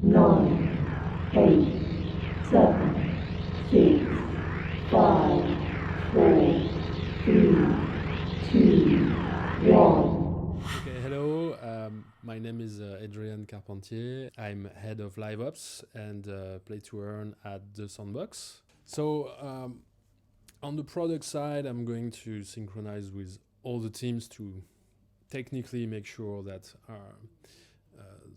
9, 8, 7, 6, 5, 4, 3, 2, 1. Okay, hello. My name is Hadrien Carpentier. I'm head of LiveOps and Play&earn at the Sandbox. So on the product side, I'm going to synchronize with all the teams to technically make sure that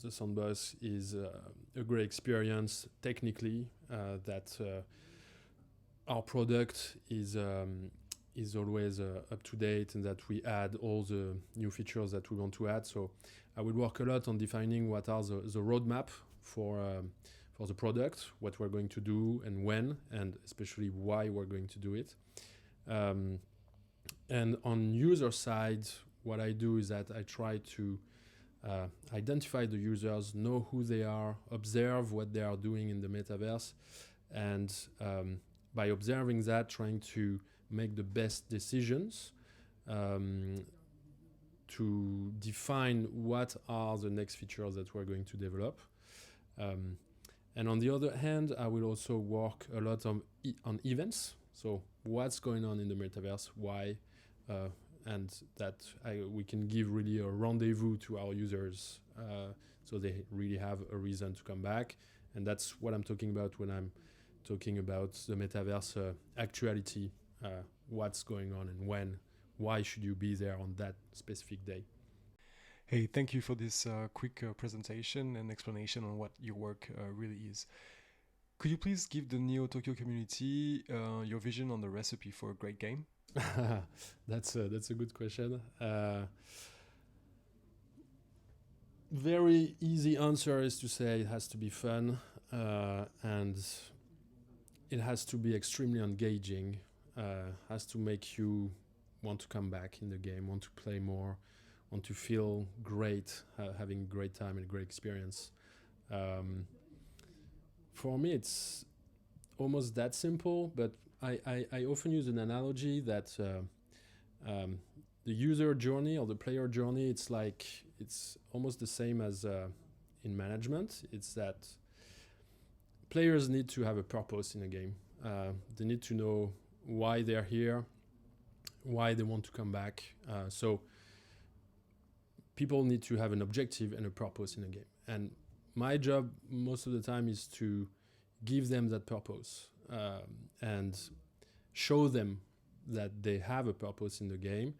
the Sandbox is a great experience technically, that our product is always up to date, and that we add all the new features that we want to add. So I will work a lot on defining what are the roadmap for the product, what we're going to do and when, and especially why we're going to do it. And on user side, what I do is that I try to identify the users, know who they are, observe what they are doing in the metaverse, and by observing that, trying to make the best decisions to define what are the next features that we're going to develop. And on the other hand, I will also work a lot on events. So what's going on in the metaverse, why, and that we can give really a rendezvous to our users so they really have a reason to come back. And that's what I'm talking about when I'm talking about the metaverse actuality, what's going on and when, why should you be there on that specific day. Hey, thank you for this quick presentation and explanation on what your work really is. Could you please give the Neo Tokyo community your vision on the recipe for a great game? That's a good question. Very easy answer is to say it has to be fun and it has to be extremely engaging. Has to make you want to come back in the game, want to play more, want to feel great, having a great time and a great experience. For me, it's almost that simple, but I often use an analogy that the user journey or the player journey, it's almost the same as in management. It's that players need to have a purpose in a game. They need to know why they're here, why they want to come back. So people need to have an objective and a purpose in a game. And my job most of the time is to give them that purpose and show them that they have a purpose in the game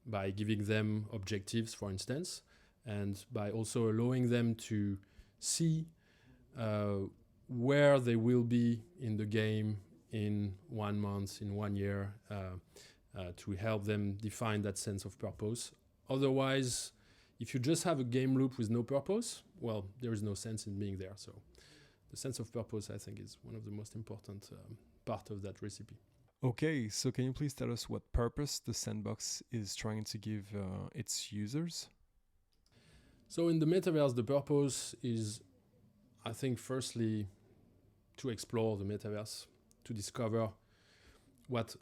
by giving them objectives, for instance, and by also allowing them to see where they will be in the game in 1 month, in 1 year, to help them define that sense of purpose. Otherwise, if you just have a game loop with no purpose, well, there is no sense in being there. So the sense of purpose, I think, is one of the most important part of that recipe. Okay, so can you please tell us what purpose the Sandbox is trying to give its users? So in the metaverse, the purpose is, I think, firstly, to explore the metaverse, to discover what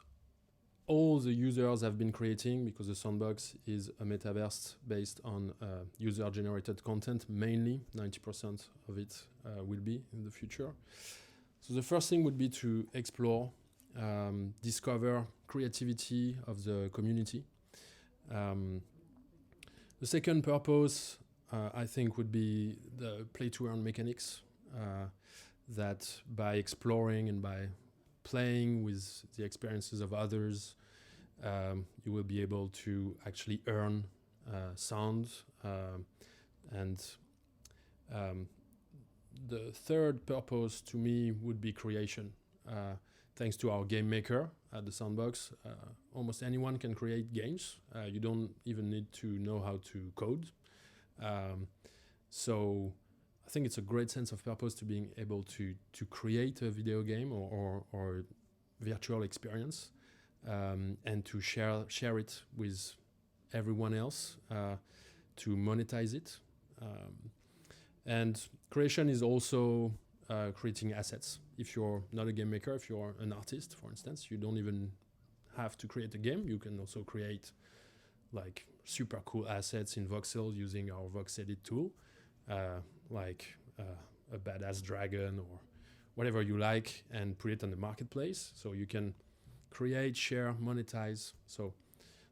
all the users have been creating, because the Sandbox is a metaverse based on user-generated content, mainly 90% of it will be in the future. So the first thing would be to explore, discover creativity of the community. The second purpose, I think, would be the play-to-earn mechanics, that by exploring and by playing with the experiences of others, you will be able to actually earn sound. And the third purpose to me would be creation. Thanks to our game maker at the Sandbox, almost anyone can create games. You don't even need to know how to code. So I think it's a great sense of purpose to being able to create a video game or virtual experience, and to share it with everyone else, to monetize it. And creation is also creating assets. If you're not a game maker, if you're an artist, for instance, you don't even have to create a game. You can also create like super cool assets in voxels using our vox edit tool, like a badass dragon or whatever you like and put it on the marketplace. So you can create, share, monetize. So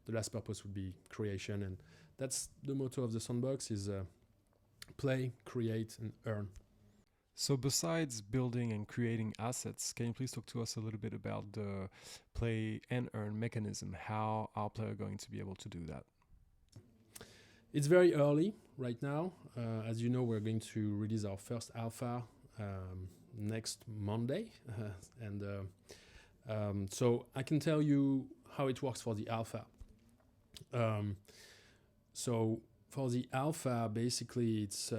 the last purpose would be creation, and that's the motto of the Sandbox is play, create, and earn. So besides building and creating assets, can you please talk to us a little bit about the play and earn mechanism? How our player are going to be able to do that? It's very early right now. As you know, we're going to release our first alpha next Monday. So I can tell you how it works for the alpha. So for the alpha, basically it's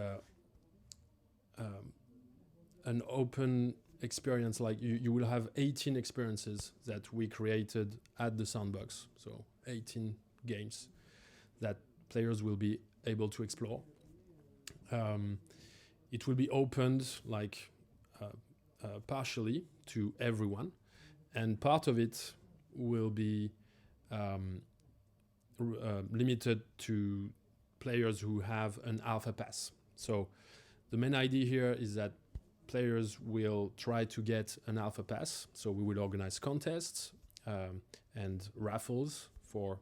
an open experience. Like you will have 18 experiences that we created at the Sandbox. So 18 games that players will be able to explore. It will be opened like partially to everyone, and part of it will be limited to players who have an alpha pass. So the main idea here is that players will try to get an alpha pass. So we will organize contests and raffles for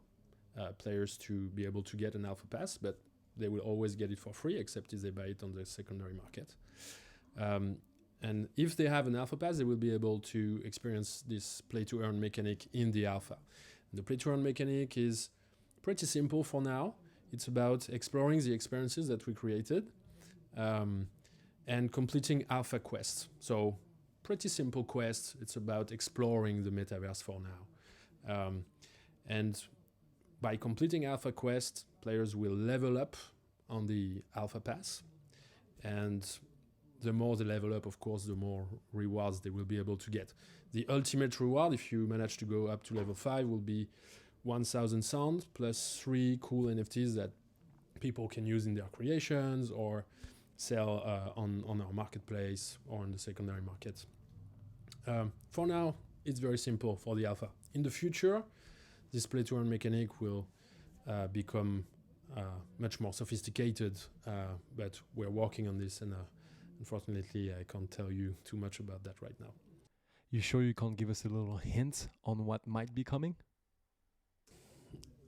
players to be able to get an alpha pass, but they will always get it for free, except if they buy it on the secondary market. And if they have an alpha pass, they will be able to experience this play-to-earn mechanic in the alpha. And the play-to-earn mechanic is pretty simple for now. It's about exploring the experiences that we created and completing alpha quests. So pretty simple quests. It's about exploring the metaverse for now. And by completing alpha quests, players will level up on the alpha pass. And the more they level up, of course, the more rewards they will be able to get. The ultimate reward, if you manage to go up to level 5, will be 1,000 sound plus 3 cool NFTs that people can use in their creations or sell on our marketplace or on the secondary market. For now, it's very simple for the alpha. In the future, this play-to-earn mechanic will become much more sophisticated, but we're working on this, and unfortunately, I can't tell you too much about that right now. You sure you can't give us a little hint on what might be coming?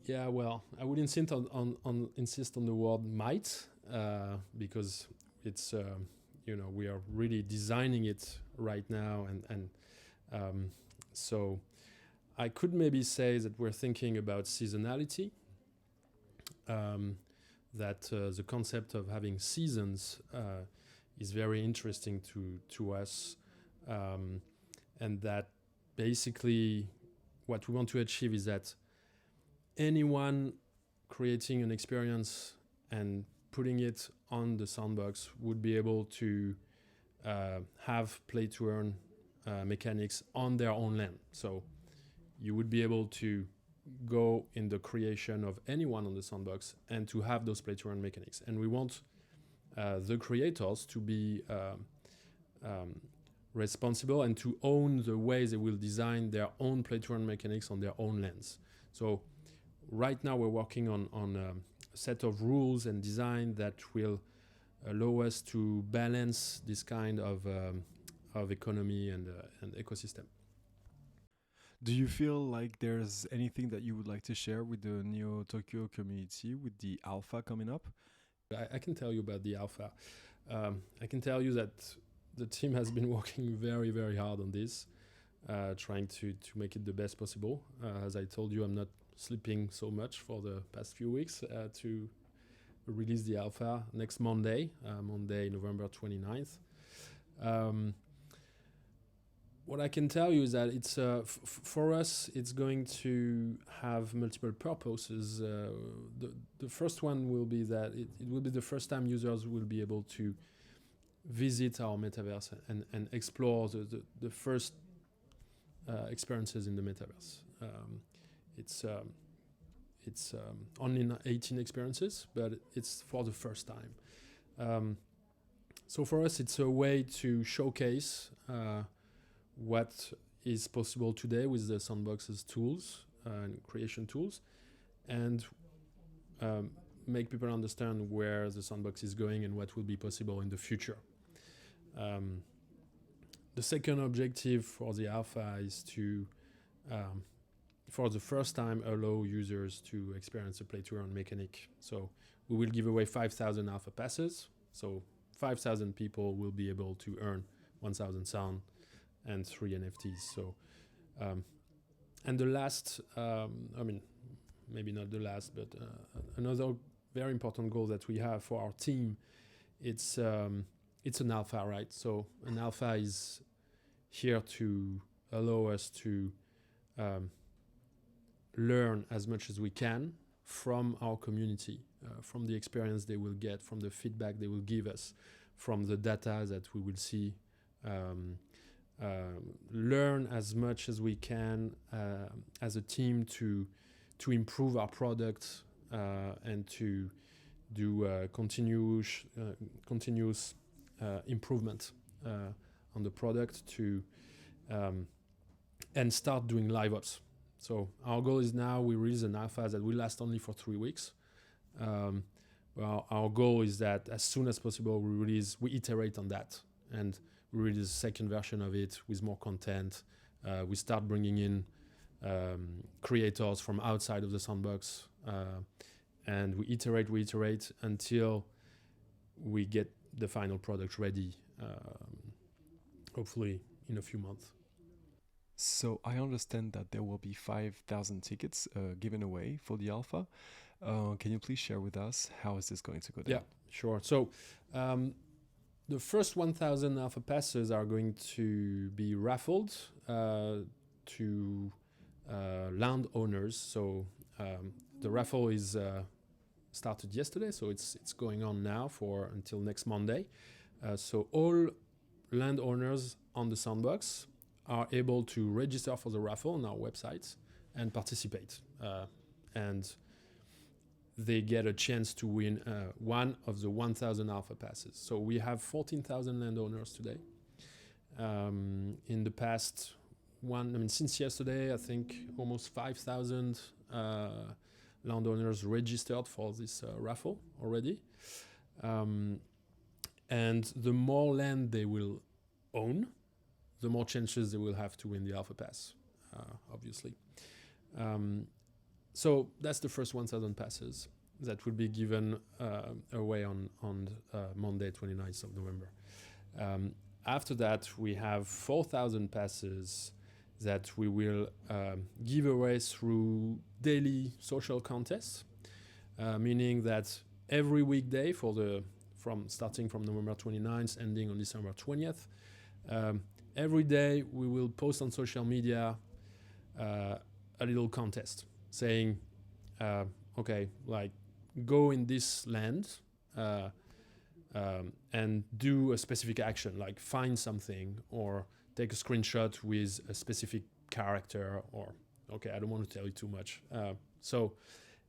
Yeah, well, I would insist on the word might, because it's we are really designing it right now, and so I could maybe say that we're thinking about seasonality. That the concept of having seasons is very interesting to us, and that basically what we want to achieve is that anyone creating an experience and putting it on the Sandbox would be able to have play-to-earn mechanics on their own land. So you would be able to go in the creation of anyone on the Sandbox and to have those play-to-earn mechanics. And we want the creators to be responsible and to own the way they will design their own play-to-earn mechanics on their own lands. So right now we're working on a set of rules and design that will allow us to balance this kind of economy and ecosystem. Do you feel like there's anything that you would like to share with the Neo Tokyo community with the alpha coming up? I can tell you about the alpha. I can tell you that the team has been working very, very hard on this, trying to make it the best possible. As I told you, I'm not sleeping so much for the past few weeks to release the alpha next Monday, November 29th. What I can tell you is that it's for us, it's going to have multiple purposes. The first one will be that it will be the first time users will be able to visit our metaverse and explore the first experiences in the metaverse. It's only 18 experiences, but it's for the first time. So for us, it's a way to showcase what is possible today with the Sandbox's tools and creation tools, and make people understand where the Sandbox is going and what will be possible in the future. The second objective for the alpha is to, for the first time, allow users to experience the play-to-earn mechanic. So we will give away 5,000 alpha passes. So 5,000 people will be able to earn 1,000 sound and 3 NFTs. So, and the last, maybe not the last, but another very important goal that we have for our team, it's an alpha, right? So an alpha is here to allow us to learn as much as we can from our community, from the experience they will get, from the feedback they will give us, from the data that we will see. Learn as much as we can as a team to improve our product and to do continuous improvement on the product to and start doing LiveOps. So our goal is now we release an alpha that will last only for 3 weeks. Well, our goal is that as soon as possible we iterate on that and we release a second version of it with more content. We start bringing in creators from outside of the sandbox, and we iterate until we get the final product ready, hopefully in a few months. So I understand that there will be 5,000 tickets given away for the alpha. Can you please share with us how is this going to go down? Yeah, sure. So the first 1,000 alpha passes are going to be raffled to landowners. So the raffle is started yesterday, so it's going on now for until next Monday. So all landowners on the sandbox are able to register for the raffle on our website and participate. And they get a chance to win one of the 1,000 alpha passes. So we have 14,000 landowners today. In the past since yesterday, I think almost 5,000 landowners registered for this raffle already. And the more land they will own, the more chances they will have to win the alpha pass, obviously. So that's the first 1,000 passes that will be given away on Monday, 29th of November. After that, we have 4,000 passes that we will give away through daily social contests, meaning that every weekday starting from November 29th, ending on December 20th, every day we will post on social media a little contest saying, okay, like go in this land and do a specific action, like find something or take a screenshot with a specific character or, okay, I don't want to tell you too much.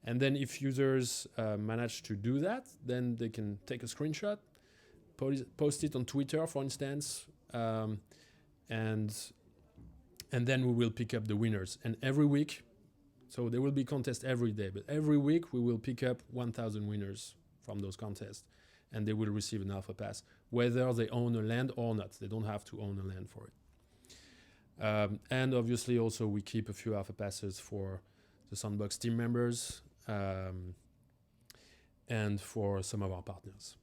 And then if users manage to do that, then they can take a screenshot, post it on Twitter, for instance, and then we will pick up the winners. And every week, so there will be contests every day, but every week we will pick up 1,000 winners from those contests, and they will receive an alpha pass, whether they own a land or not. They don't have to own a land for it. And obviously also we keep a few alpha passes for the Sandbox team members and for some of our partners.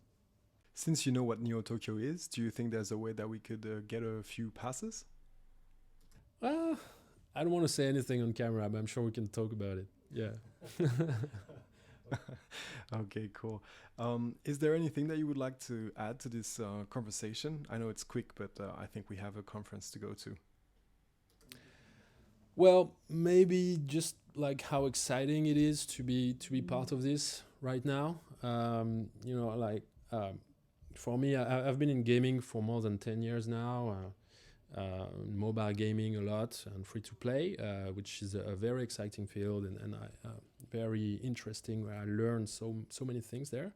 Since you know what Neo Tokyo is, do you think there's a way that we could get a few passes? I don't want to say anything on camera, but I'm sure we can talk about it. Yeah. Okay, cool. Is there anything that you would like to add to this conversation? I know it's quick, but I think we have a conference to go to. Well, maybe just like how exciting it is to be part of this right now. For me, I've been in gaming for more than 10 years now. Mobile gaming a lot and free to play, which is a very exciting field and very interesting. Where I learned so many things there.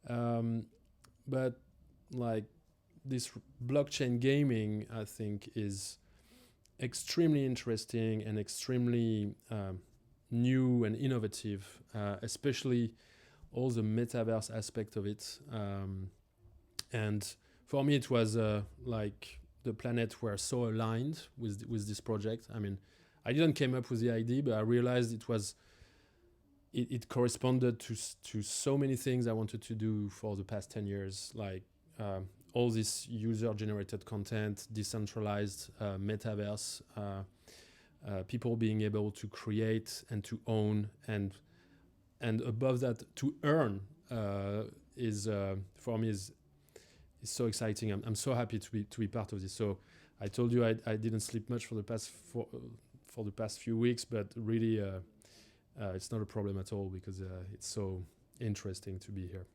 But like this blockchain gaming, I think is extremely interesting and extremely new and innovative, especially all the metaverse aspect of it. And for me it was like the planets were so aligned with this project. I mean, I didn't came up with the idea, but I realized it corresponded to so many things I wanted to do for the past 10 years, like all this user-generated content, decentralized metaverse, people being able to create and to own, and above that to earn is for me is so exciting. I'm so happy to be part of this. So I told you I didn't sleep much for the past few weeks, but really it's not a problem at all, because it's so interesting to be here.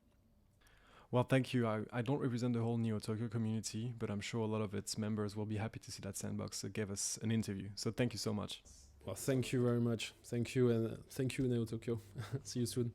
Well, thank you. I don't represent the whole Neo Tokyo community, but I'm sure a lot of its members will be happy to see that Sandbox gave us an interview. So thank you so much. Well, thank you very much. Thank you, and thank you, Neo Tokyo. See you soon.